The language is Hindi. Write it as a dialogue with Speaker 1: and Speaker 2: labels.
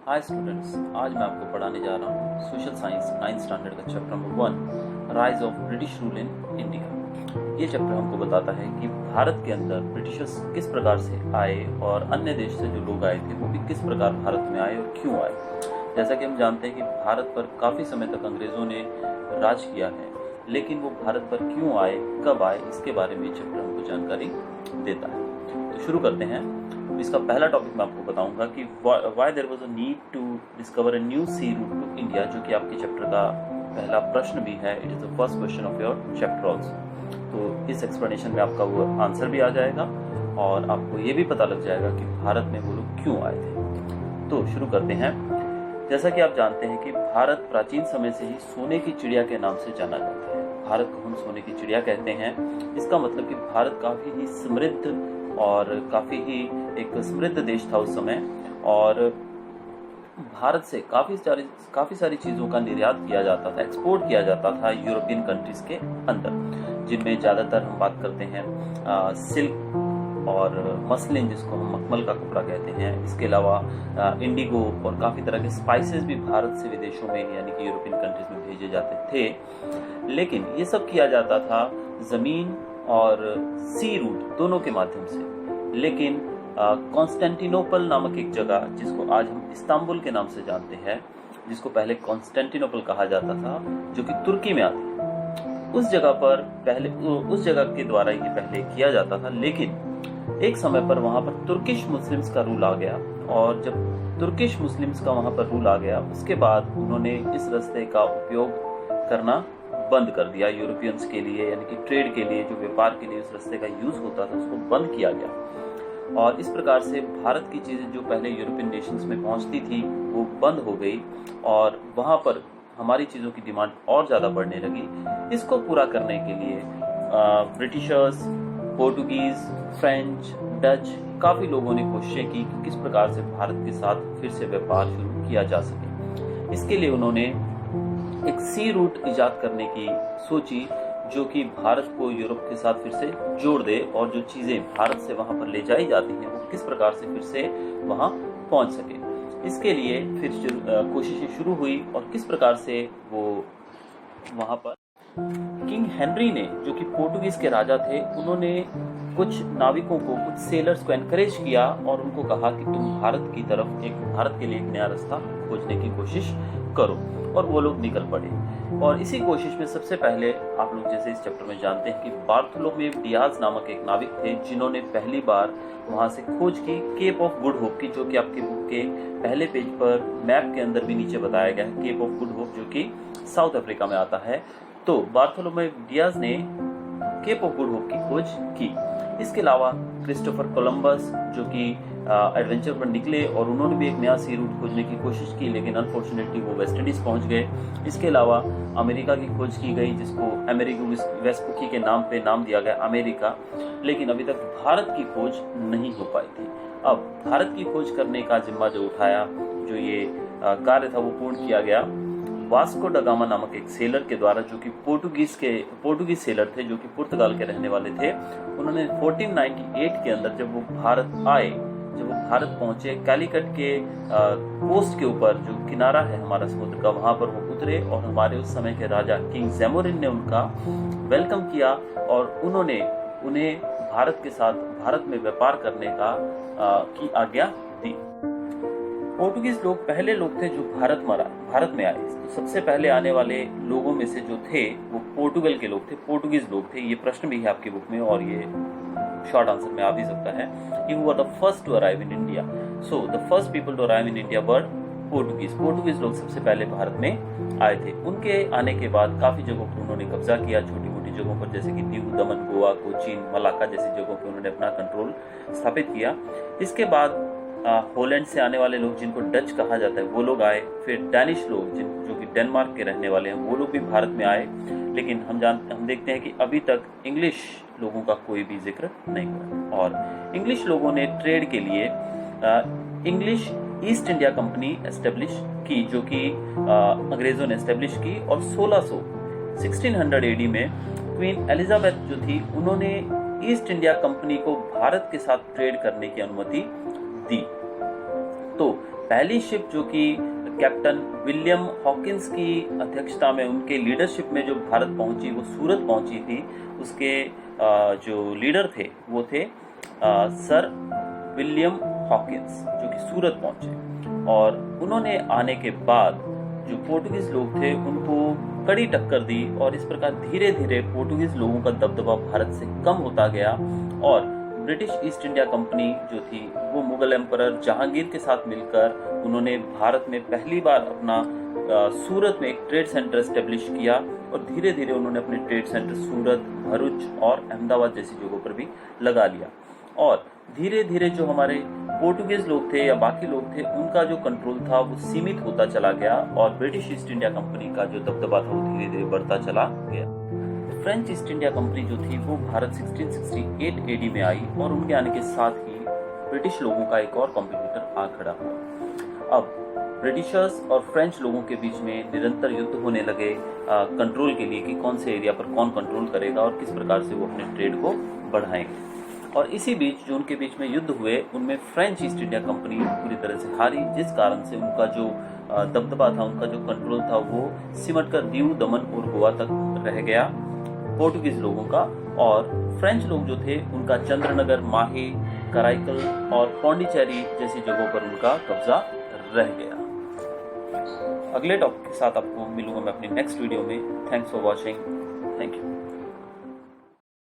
Speaker 1: हाय स्टूडेंट्स, आज मैं आपको पढ़ाने जा रहा हूँ सोशल साइंस 9th स्टैंडर्ड का chapter number 1 rise of British rule in India. ये चैप्टर हमको बताता है कि भारत के अंदर ब्रिटिशर्स किस प्रकार से आए और अन्य देश से जो लोग आए थे वो भी किस प्रकार भारत में आए और क्यों आए। जैसा कि हम जानते हैं कि भारत पर काफ़ी समय तक अंग्रेज़ों ने राज किया है, लेकिन वो भारत पर क्यों आए, कब आए, इसके बारे में ये चैप्टर हमको जानकारी देता है। तो शुरू करते हैं। इसका पहला टॉपिक मैं आपको बताऊंगा कि why there was a need to discover a new sea route to India, जो कि आपके चैप्टर का पहला प्रश्न भी है। It is the first question of your chapter also. तो इस एक्सप्लेनेशन में आपका वो आंसर भी आ जाएगा और आपको ये भी पता लग जाएगा कि भारत में वो लोग क्यों आए थे। तो शुरू करते हैं। जैसा कि आप जानते हैं कि भारत प्राचीन समय से ही सोने की चिड़िया के नाम से जाना जाता है। भारत को हम सोने की चिड़िया कहते हैं। इसका मतलब कि भारत काफ़ी ही समृद्ध और काफ़ी ही एक समृद्ध देश था उस समय, और भारत से काफ़ी सारी चीज़ों का निर्यात किया जाता था, एक्सपोर्ट किया जाता था यूरोपियन कंट्रीज़ के अंदर, जिनमें ज़्यादातर हम बात करते हैं सिल्क और मसलिन, जिसको हम मखमल का कपड़ा कहते हैं। इसके अलावा इंडिगो और काफ़ी तरह के स्पाइसेस भी भारत से विदेशों में यानी कि यूरोपियन कंट्रीज़ में भेजे जाते थे। लेकिन ये सब किया जाता था ज़मीन और सी रूट दोनों के माध्यम से। लेकिन कॉन्स्टेंटिनोपल नामक एक जगह, जिसको आज हम इस्तांबुल के नाम से जानते हैं, जिसको पहले कॉन्स्टेंटिनोपल कहा जाता था, जो कि तुर्की में आती है, उस जगह के द्वारा ये पहले किया जाता था। लेकिन एक समय पर वहाँ पर तुर्किश मुस्लिम्स का रूल आ गया, और जब तुर्किश मुस्लिम्स का वहाँ पर रूल आ गया, उसके बाद उन्होंने इस रास्ते का उपयोग करना बंद कर दिया यूरोपियंस के लिए, यानी कि ट्रेड के लिए, जो व्यापार के लिए उस रास्ते का यूज होता था, उसको बंद किया गया। और इस प्रकार से भारत की चीज़ें जो पहले यूरोपियन नेशंस में पहुंचती थी वो बंद हो गई, और वहां पर हमारी चीज़ों की डिमांड और ज़्यादा बढ़ने लगी। इसको पूरा करने के लिए ब्रिटिशर्स, पोर्टुगीज, फ्रेंच, डच, काफ़ी लोगों ने कोशिशें की कि किस प्रकार से भारत के साथ फिर से व्यापार शुरू किया जा सके। इसके लिए उन्होंने एक सी रूट इजाद करने की सोची, जो कि भारत को यूरोप के साथ फिर से जोड़ दे, और जो चीज़ें भारत से वहाँ पर ले जाई जाती हैं वो किस प्रकार से फिर से वहाँ पहुँच सके। इसके लिए फिर कोशिशें शुरू हुई, और किस प्रकार से वो वहाँ पर किंग हेनरी ने, जो कि पोर्टुगीज के राजा थे, उन्होंने कुछ नाविकों को, कुछ सेलर्स को एनकरेज किया और उनको कहा कि तुम भारत की तरफ भारत के लिए एक नया रास्ता खोजने की कोशिश करो, और वो लोग निकल पड़े। और इसी कोशिश में सबसे पहले आप लोग जैसे इस चैप्टर में जानते हैं कि बार्थोलोमेव डियाज नामक एक नाविक थे, जिन्होंने पहली बार वहाँ से खोज की केप ऑफ गुड होप की, जो कि आपके बुक के पहले पेज पर मैप के अंदर भी नीचे बताया गया है, केप ऑफ गुड होप, जो कि साउथ अफ्रीका में आता है। तो बार्थोलोमेव डियाज ने केप ऑफ गुड होप की खोज की। इसके अलावा क्रिस्टोफर कोलंबस, जो कि एडवेंचर पर निकले, और उन्होंने भी एक नया सी रूट खोजने की कोशिश की, लेकिन अनफॉर्चुनेटली वो वेस्ट इंडीज पहुंच गए। इसके अलावा अमेरिका की खोज की गई, जिसको अमेरिको वेस्पुकी के नाम पे नाम दिया गया अमेरिका, लेकिन अभी तक भारत की खोज नहीं हो पाई थी। अब भारत की खोज करने का जिम्मा जो उठाया, जो ये कार्य था, वो पूर्ण किया गया वास्को ड गामा नामक एक सेलर के द्वारा, जो कि पोर्टुगीज सेलर थे, जो कि पुर्तगाल के रहने वाले थे। उन्होंने 1498 के अंदर जब वो भारत पहुंचे, कैलिकट के कोस्ट के ऊपर, जो किनारा है हमारा समुद्र का, वहां पर वो उतरे, और हमारे उस समय के राजा किंग ज़ैमोरिन ने उनका वेलकम किया, और उन्होंने उन्हें भारत के साथ भारत में व्यापार करने की आज्ञा दी। पोर्टुगीज लोग पहले लोग थे जो भारत में आए। तो सबसे पहले आने वाले लोगों में से जो थे वो पोर्टुगल के लोग थे, पोर्टुगीज लोग थे। ये प्रश्न भी है आपकी बुक में, और ये शॉर्ट आंसर में आ भी सकता है कि वो the first to arrive in India. So the first people to arrive in India were Portuguese लोग सबसे पहले भारत में आए थे। उनके आने के बाद काफी जगहों पर उन्होंने कब्जा किया, छोटी मोटी जगहों पर, जैसे कि दीव दमन, गोवा, कोचीन, मलाक्का जैसी जगहों पर उन्होंने अपना कंट्रोल स्थापित किया। इसके बाद हॉलैंड से आने वाले लोग, जिनको डच कहा जाता है, वो लोग आए। फिर डैनिश लोग, जो कि डेनमार्क के रहने वाले हैं, वो लोग भी भारत में आए। लेकिन हम देखते हैं कि अभी तक इंग्लिश लोगों का कोई भी जिक्र नहीं हुआ। और इंग्लिश लोगों ने ट्रेड के लिए English east India company establish की, जो कि अंग्रेजों ने एस्टेब्लिश की, और 1600 एडी में क्वीन एलिजाबेथ जो थी, उन्होंने ईस्ट इंडिया कंपनी को भारत के साथ ट्रेड करने की अनुमति दी। तो पहली शिप जो कि कैप्टन विलियम हॉकिंस की अध्यक्षता में, उनके लीडरशिप में जो भारत पहुंची, वो सूरत पहुंची थी। उसके जो लीडर थे वो थे सर विलियम हॉकिंस, जो कि सूरत पहुंचे। और उन्होंने आने के बाद जो पोर्टुगीज लोग थे उनको कड़ी टक्कर दी, और इस प्रकार धीरे धीरे पोर्टुगीज लोगों का दबदबा भारत से कम होता गया। और ब्रिटिश ईस्ट इंडिया कंपनी जो थी वो मुगल एम्परर जहांगीर के साथ मिलकर उन्होंने भारत में पहली बार अपना सूरत में एक ट्रेड सेंटर एस्टेब्लिश किया, और धीरे धीरे उन्होंने अपने ट्रेड सेंटर सूरत, भरूच और अहमदाबाद जैसी जगहों पर भी लगा लिया। और धीरे धीरे जो हमारे पोर्टुगीज लोग थे या बाकी लोग थे, उनका जो कंट्रोल था वो सीमित होता चला गया, और ब्रिटिश ईस्ट इंडिया कंपनी का जो दबदबा था वो धीरे धीरे बढ़ता चला गया। फ्रेंच ईस्ट इंडिया कंपनी जो थी वो भारत 1668 एडी में आई, और उनके आने के साथ ही ब्रिटिश लोगों का एक और कॉम्पिटिटर आ खड़ा हुआ। अब ब्रिटिशर्स और फ्रेंच लोगों के बीच में निरंतर युद्ध होने लगे कंट्रोल के लिए कि कौन से एरिया पर कौन कंट्रोल करेगा और किस प्रकार से वो अपने ट्रेड को बढ़ाएंगे। और इसी बीच जो उनके बीच में युद्ध हुए, उनमें फ्रेंच ईस्ट इंडिया कंपनी पूरी तरह से हारी, जिस कारण से उनका जो दबदबा था, उनका जो कंट्रोल था, वो सिमट कर दीव, दमन और गोवा तक रह गया पोर्टुगीज लोगों का। और फ्रेंच लोग जो थे उनका चंद्रनगर, माहे, कराईकल और पौंडीचेरी जैसी जगहों पर उनका कब्जा रह गया। अगले टॉपिक के साथ आपको मिलूंगा मैं अपनी नेक्स्ट वीडियो में। Thanks for watching. Thank you.